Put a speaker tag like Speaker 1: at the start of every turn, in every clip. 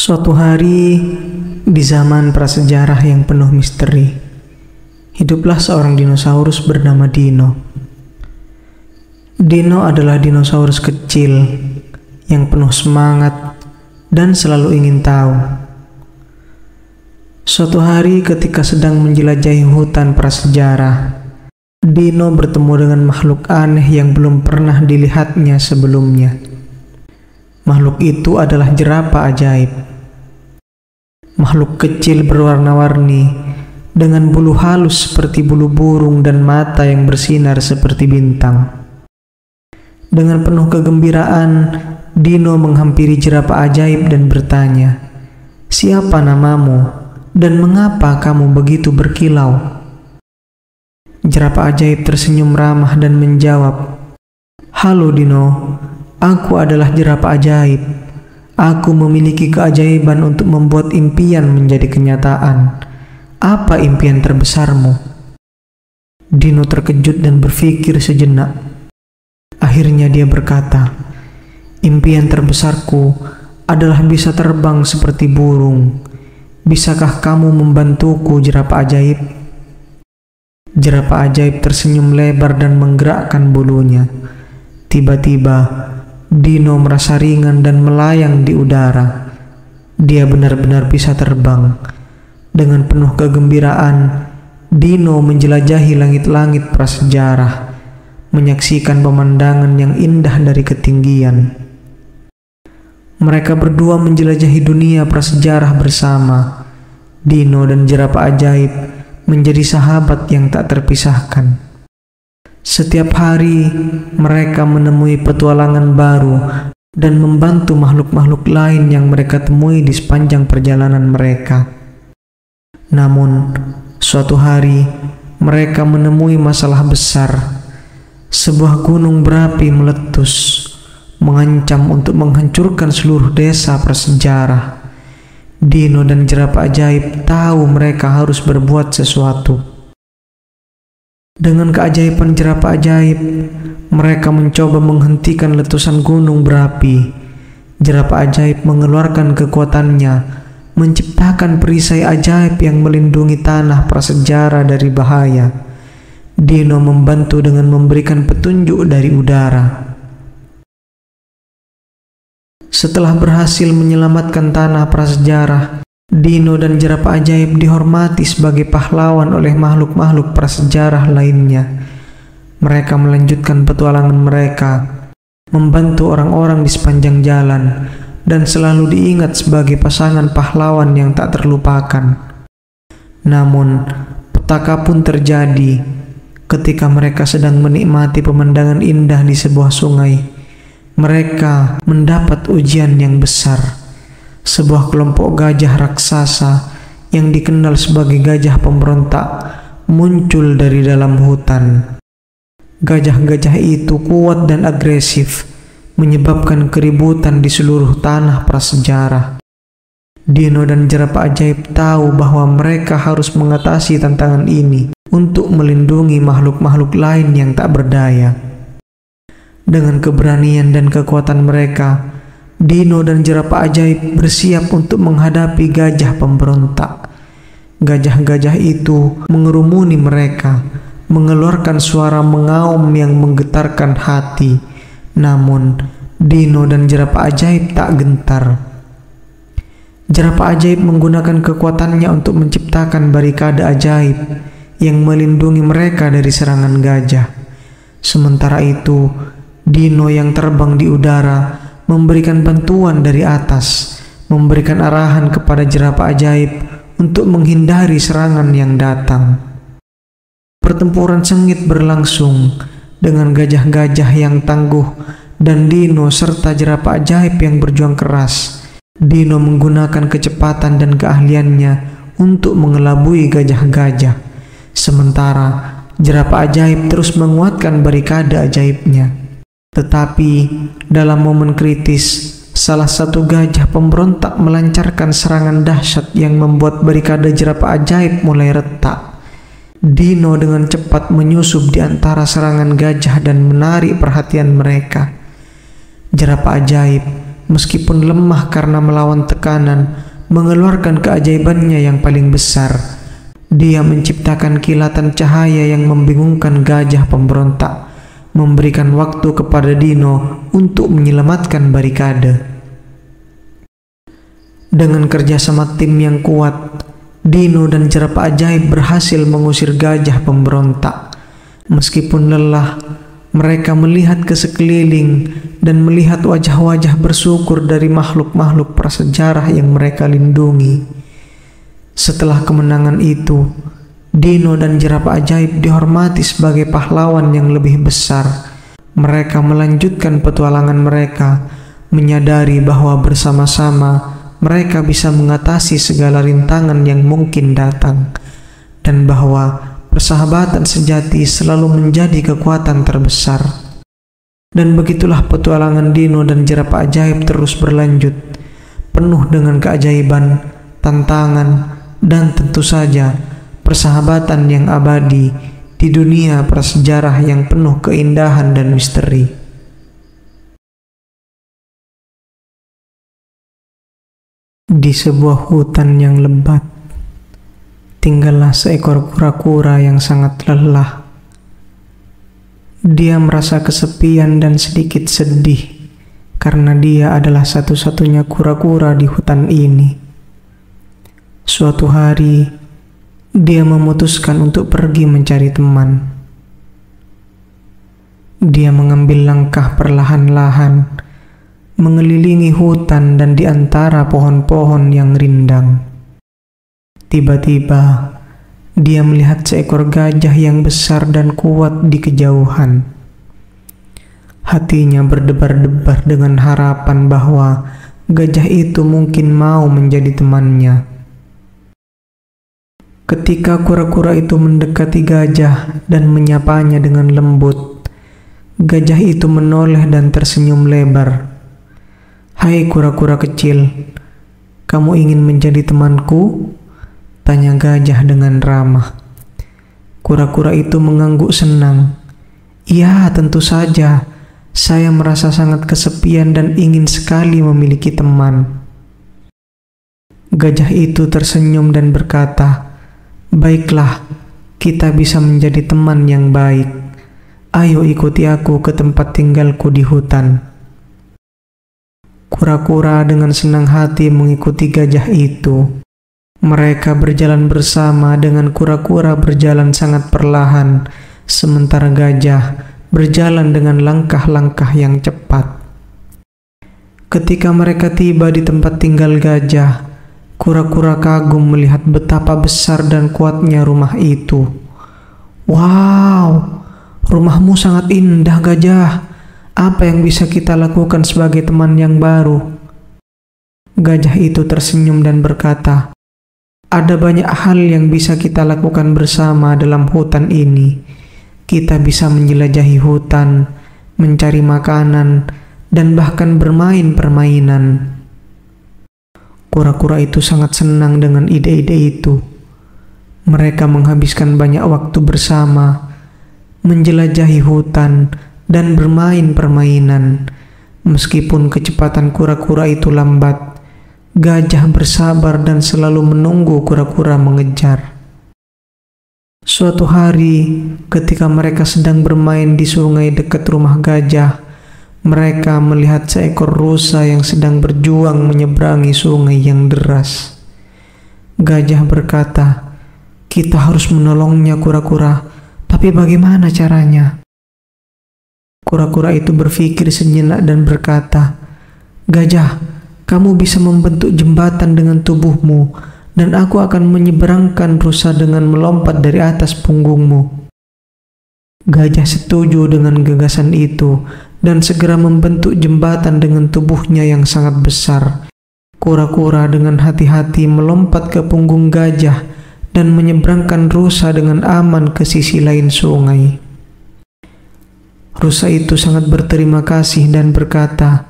Speaker 1: Suatu hari, di zaman prasejarah yang penuh misteri, hiduplah seorang dinosaurus bernama Dino. Dino adalah dinosaurus kecil yang penuh semangat dan selalu ingin tahu. Suatu hari ketika sedang menjelajahi hutan prasejarah, Dino bertemu dengan makhluk aneh yang belum pernah dilihatnya sebelumnya. Makhluk itu adalah jerapah ajaib. Makhluk kecil berwarna-warni dengan bulu halus seperti bulu burung dan mata yang bersinar seperti bintang. Dengan penuh kegembiraan, Dino menghampiri jerapah ajaib dan bertanya, "Siapa namamu dan mengapa kamu begitu berkilau?" Jerapah ajaib tersenyum ramah dan menjawab, "Halo Dino, aku adalah jerapah ajaib. Aku memiliki keajaiban untuk membuat impian menjadi kenyataan. Apa impian terbesarmu?" Dino terkejut dan berpikir sejenak. Akhirnya dia berkata, "Impian terbesarku adalah bisa terbang seperti burung. Bisakah kamu membantuku, jerapah ajaib?" Jerapah ajaib tersenyum lebar dan menggerakkan bulunya. Tiba-tiba, Dino merasa ringan dan melayang di udara. Dia benar-benar bisa terbang. Dengan penuh kegembiraan, Dino menjelajahi langit-langit prasejarah, menyaksikan pemandangan yang indah dari ketinggian. Mereka berdua menjelajahi dunia prasejarah bersama. Dino dan jerapah ajaib menjadi sahabat yang tak terpisahkan. Setiap hari, mereka menemui petualangan baru dan membantu makhluk-makhluk lain yang mereka temui di sepanjang perjalanan mereka. Namun, suatu hari, mereka menemui masalah besar. Sebuah gunung berapi meletus, mengancam untuk menghancurkan seluruh desa prasejarah. Dino dan jerapah ajaib tahu mereka harus berbuat sesuatu. Dengan keajaiban jerapah ajaib, mereka mencoba menghentikan letusan gunung berapi. Jerapah ajaib mengeluarkan kekuatannya, menciptakan perisai ajaib yang melindungi tanah prasejarah dari bahaya. Dino membantu dengan memberikan petunjuk dari udara. Setelah berhasil menyelamatkan tanah prasejarah, Dino dan jerapah ajaib dihormati sebagai pahlawan oleh makhluk-makhluk prasejarah lainnya. Mereka melanjutkan petualangan mereka, membantu orang-orang di sepanjang jalan, dan selalu diingat sebagai pasangan pahlawan yang tak terlupakan. Namun, petaka pun terjadi ketika mereka sedang menikmati pemandangan indah di sebuah sungai. Mereka mendapat ujian yang besar. Sebuah kelompok gajah raksasa yang dikenal sebagai gajah pemberontak muncul dari dalam hutan. Gajah-gajah itu kuat dan agresif, menyebabkan keributan di seluruh tanah prasejarah. Dino dan jerapah ajaib tahu bahwa mereka harus mengatasi tantangan ini untuk melindungi makhluk-makhluk lain yang tak berdaya. Dengan keberanian dan kekuatan mereka, Dino dan jerapah ajaib bersiap untuk menghadapi gajah pemberontak. Gajah-gajah itu mengerumuni mereka, mengeluarkan suara mengaum yang menggetarkan hati. Namun, Dino dan jerapah ajaib tak gentar. Jerapah ajaib menggunakan kekuatannya untuk menciptakan barikade ajaib yang melindungi mereka dari serangan gajah. Sementara itu, Dino yang terbang di udara memberikan bantuan dari atas, memberikan arahan kepada jerapah ajaib untuk menghindari serangan yang datang. Pertempuran sengit berlangsung dengan gajah-gajah yang tangguh dan Dino serta jerapah ajaib yang berjuang keras. Dino menggunakan kecepatan dan keahliannya untuk mengelabui gajah-gajah. Sementara jerapah ajaib terus menguatkan barikade ajaibnya. Tetapi dalam momen kritis, salah satu gajah pemberontak melancarkan serangan dahsyat yang membuat barikade jerapah ajaib mulai retak. Dino dengan cepat menyusup di antara serangan gajah dan menarik perhatian mereka. Jerapah ajaib meskipun lemah karena melawan tekanan, mengeluarkan keajaibannya yang paling besar. Dia menciptakan kilatan cahaya yang membingungkan gajah pemberontak, memberikan waktu kepada Dino untuk menyelamatkan barikade. Dengan kerjasama tim yang kuat, Dino dan jerapah ajaib berhasil mengusir gajah pemberontak. Meskipun lelah, mereka melihat ke sekeliling dan melihat wajah-wajah bersyukur dari makhluk-makhluk prasejarah yang mereka lindungi. Setelah kemenangan itu, Dino dan jerapah ajaib dihormati sebagai pahlawan yang lebih besar. Mereka melanjutkan petualangan mereka, menyadari bahwa bersama-sama mereka bisa mengatasi segala rintangan yang mungkin datang, dan bahwa persahabatan sejati selalu menjadi kekuatan terbesar. Dan begitulah petualangan Dino dan jerapah ajaib terus berlanjut, penuh dengan keajaiban, tantangan, dan tentu saja persahabatan yang abadi di dunia prasejarah yang penuh keindahan dan misteri. Di sebuah hutan yang lebat, tinggallah seekor kura-kura yang sangat lelah. Dia merasa kesepian dan sedikit sedih karena dia adalah satu-satunya kura-kura di hutan ini. Suatu hari, dia memutuskan untuk pergi mencari teman. Dia mengambil langkah perlahan-lahan, mengelilingi hutan dan di antara pohon-pohon yang rindang. Tiba-tiba, dia melihat seekor gajah yang besar dan kuat di kejauhan. Hatinya berdebar-debar dengan harapan bahwa gajah itu mungkin mau menjadi temannya. Ketika kura-kura itu mendekati gajah dan menyapanya dengan lembut, gajah itu menoleh dan tersenyum lebar. "Hai kura-kura kecil, kamu ingin menjadi temanku?" tanya gajah dengan ramah. Kura-kura itu mengangguk senang. "Ya, tentu saja. Saya merasa sangat kesepian dan ingin sekali memiliki teman." Gajah itu tersenyum dan berkata, "Baiklah, kita bisa menjadi teman yang baik. Ayo ikuti aku ke tempat tinggalku di hutan." Kura-kura dengan senang hati mengikuti gajah itu. Mereka berjalan bersama dengan kura-kura berjalan sangat perlahan, sementara gajah berjalan dengan langkah-langkah yang cepat. Ketika mereka tiba di tempat tinggal gajah, kura-kura kagum melihat betapa besar dan kuatnya rumah itu. "Wow, rumahmu sangat indah, gajah. Apa yang bisa kita lakukan sebagai teman yang baru?" Gajah itu tersenyum dan berkata, "Ada banyak hal yang bisa kita lakukan bersama dalam hutan ini. Kita bisa menjelajahi hutan, mencari makanan, dan bahkan bermain permainan." Kura-kura itu sangat senang dengan ide-ide itu. Mereka menghabiskan banyak waktu bersama, menjelajahi hutan, dan bermain permainan. Meskipun kecepatan kura-kura itu lambat, gajah bersabar dan selalu menunggu kura-kura mengejar. Suatu hari, ketika mereka sedang bermain di sungai dekat rumah gajah, mereka melihat seekor rusa yang sedang berjuang menyeberangi sungai yang deras. Gajah berkata, "Kita harus menolongnya, kura-kura. Tapi bagaimana caranya?" Kura-kura itu berpikir sejenak dan berkata, "Gajah, kamu bisa membentuk jembatan dengan tubuhmu, dan aku akan menyeberangkan rusa dengan melompat dari atas punggungmu." Gajah setuju dengan gagasan itu dan segera membentuk jembatan dengan tubuhnya yang sangat besar. Kura-kura dengan hati-hati melompat ke punggung gajah dan menyeberangkan rusa dengan aman ke sisi lain sungai. Rusa itu sangat berterima kasih dan berkata,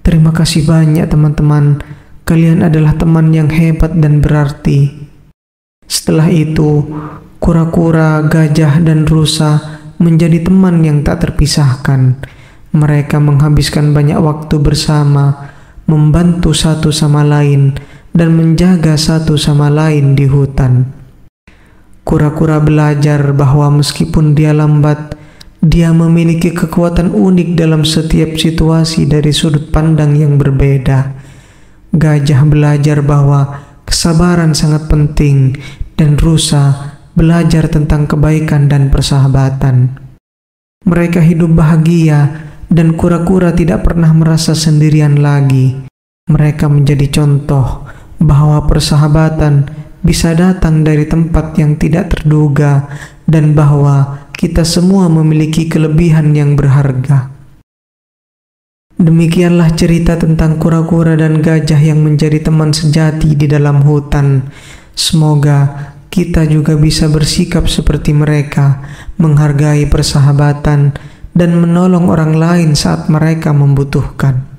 Speaker 1: "Terima kasih banyak teman-teman, kalian adalah teman yang hebat dan berarti." Setelah itu, kura-kura, gajah, dan rusa menjadi teman yang tak terpisahkan. Mereka menghabiskan banyak waktu bersama, membantu satu sama lain, dan menjaga satu sama lain di hutan. Kura-kura belajar bahwa meskipun dia lambat, dia memiliki kekuatan unik dalam setiap situasi dari sudut pandang yang berbeda. Gajah belajar bahwa kesabaran sangat penting, dan rusa belajar tentang kebaikan dan persahabatan. Mereka hidup bahagia, dan kura-kura tidak pernah merasa sendirian lagi. Mereka menjadi contoh bahwa persahabatan bisa datang dari tempat yang tidak terduga, dan bahwa kita semua memiliki kelebihan yang berharga. Demikianlah cerita tentang kura-kura dan gajah yang menjadi teman sejati di dalam hutan. Semoga kita juga bisa bersikap seperti mereka, menghargai persahabatan, dan menolong orang lain saat mereka membutuhkan.